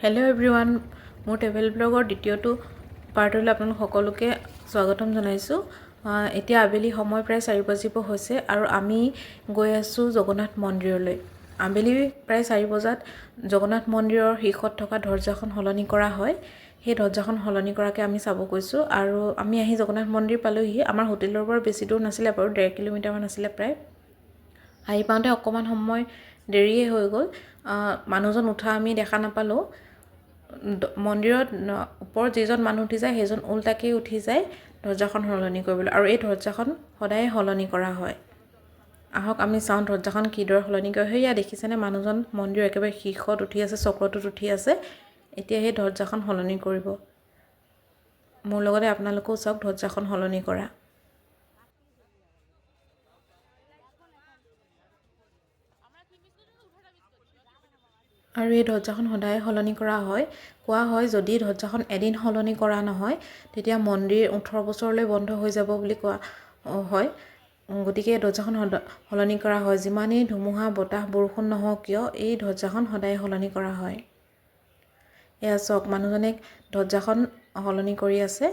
Hello' everyone, মোৰ travel ব্লগৰ দ্বিতীয়টো পাৰ্টলৈ আপোনালোক সকলোকে স্বাগতম জনাইছোঁ। এতিয়া আবেলি সময় প্ৰায় 4 বাজিব হৈছে আৰু আমি গৈ আছোঁ জগন্নাথ মন্দিৰলৈ। আবেলি প্ৰায় 4 বজাত জগন্নাথ মন্দিৰৰ শীৰ্ষত থকা দৰ্জাখন সলনি কৰা হয়। সেই দৰ্জাখন সলনি কৰাকৈ আমি চাব গৈছোঁ আৰু আমি আহি জগন্নাথ মন্দিৰ পালোহি। আমাৰ হোটেলৰ পৰা বেছি দূৰ নাছিলে বাৰু, 1.5 কিলোমিটাৰমান আছিলে প্ৰায়। আহি পাওঁতে অকণমান সময় দেৰিয়ে হৈ গ'ল। মানুহজন উঠা আমি দেখা নাপালোঁ। মন্দিৰত ওপৰত যিজন মানুহ উঠি যায় সেইজন উল্টাকৈ উঠি যায় দৰ্জাখন সলনি কৰিবলৈ, আৰু এই দৰ্জাখন সদায় সলনি কৰা হয়। আহক আমি চাওঁ দৰ্জাখন কিদৰে সলনি কৰে। সেয়া দেখিছেনে, মানুহজন মন্দিৰৰ একেবাৰে শীৰ্ষত উঠি আছে, চক্ৰটোত উঠি আছে। এতিয়া সেই দৰ্জাখন সলনি কৰিব। মোৰ লগতে আপোনালোকেও চাওক দৰ্জাখন সলনি কৰা। আৰু এই দৰ্জাখন সদায় সলনি কৰা হয়। কোৱা হয় যদি দৰ্জাখন এদিন সলনি কৰা নহয় তেতিয়া মন্দিৰ 18 বছৰলৈ বন্ধ হৈ যাব বুলি কোৱা হয়। গতিকে দৰ্জাখন সলনি কৰা হয়। যিমানেই ধুমুহা বতাহ বৰষুণ নহওক কিয় এই দৰ্জাখন সদায় সলনি কৰা হয়। এয়া চাওক, মানুহজনে দৰ্জাখন সলনি কৰি আছে।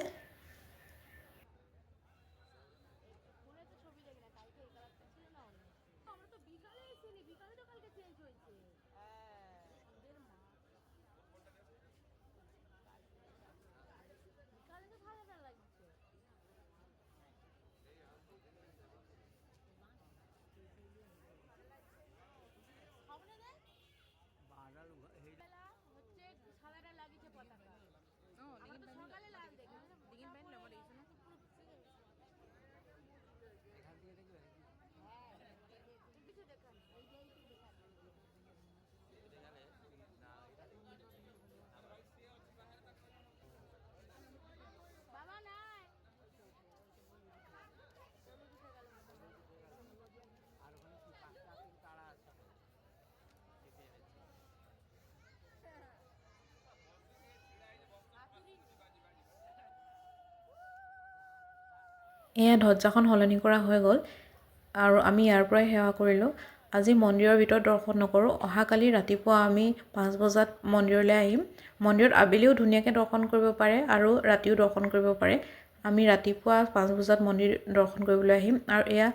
এয়া দৰ্জাখন সলনি কৰা হৈ গ'ল আৰু আমি ইয়াৰ পৰাই সেৱা কৰিলোঁ। আজি মন্দিৰৰ ভিতৰত দৰ্শন নকৰোঁ। অহাকালি ৰাতিপুৱা আমি 5 বজাত মন্দিৰলৈ আহিম। মন্দিৰত আবেলিও ধুনীয়াকৈ দৰ্শন কৰিব পাৰে আৰু ৰাতিও দৰ্শন কৰিব পাৰে। আমি ৰাতিপুৱা 5 বজাত মন্দিৰ দৰ্শন কৰিবলৈ আহিম। আৰু এয়া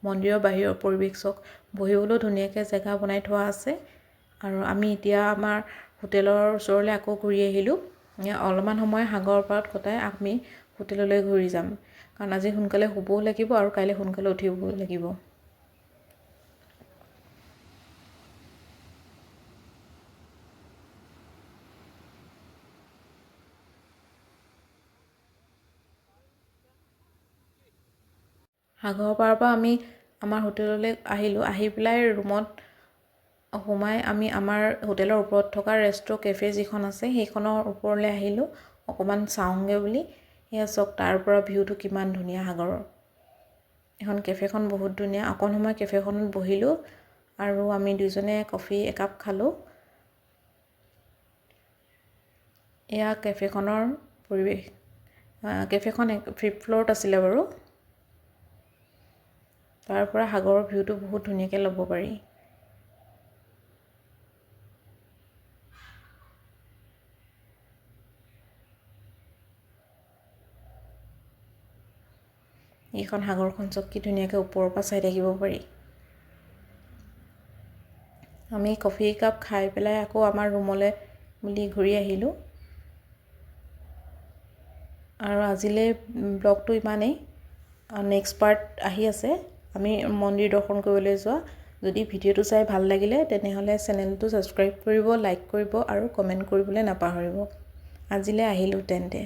মন্দিৰৰ বাহিৰৰ পৰিৱেশ চাওক, বহিবলৈও ধুনীয়াকৈ জেগা বনাই থোৱা আছে। আৰু আমি এতিয়া আমাৰ হোটেলৰ ওচৰলৈ আকৌ ঘূৰি আহিলোঁ। অলপমান সময় সাগৰৰ পাৰত কটাই আমি হোটেললৈ ঘূৰি যাম, কাৰণ আজি সোনকালে শুবও লাগিব আৰু কাইলৈ সোনকালে উঠিবও লাগিব। সাগৰৰ পাৰৰ পৰা আমি আমাৰ হোটেললৈ আহিলোঁ। আহি পেলাই ৰুমত সোমাই আমি আমাৰ হোটেলৰ ওপৰত থকা ৰেষ্ট্ৰ' কেফে যিখন আছে সেইখনৰ ওপৰলৈ আহিলোঁ অকণমান চাওঁগৈ বুলি। এয়া চাওক, তাৰ পৰা ভিউটো কিমান ধুনীয়া সাগৰৰ। এখন কেফেখন বহুত ধুনীয়া। অকণ সময় কেফেখনত বহিলোঁ আৰু আমি দুজনে কফি একাপ খালোঁ। এয়া কেফেখনৰ পৰিৱেশ। কেফেখন 5th ফ্ল'ৰত আছিলে বাৰু। তাৰ পৰা সাগৰৰ ভিউটো বহুত ধুনীয়াকৈ ল'ব পাৰি। এইখন সাগৰখন চাওক কি ধুনীয়াকৈ ওপৰৰ পৰা চাই থাকিব পাৰি। আমি কফি একাপ খাই পেলাই আকৌ আমাৰ ৰুমলৈ বুলি ঘূৰি আহিলোঁ। আৰু আজিলৈ ব্লগটো ইমানেই। নেক্সট পাৰ্ট আহি আছে, আমি মন্দিৰ দৰ্শন কৰিবলৈ যোৱা। যদি ভিডিঅ'টো চাই ভাল লাগিলে তেনেহ'লে চেনেলটো ছাবস্ক্ৰাইব কৰিব, লাইক কৰিব আৰু কমেণ্ট কৰিবলৈ নাপাহৰিব। আজিলৈ আহিলোঁ তেন্তে।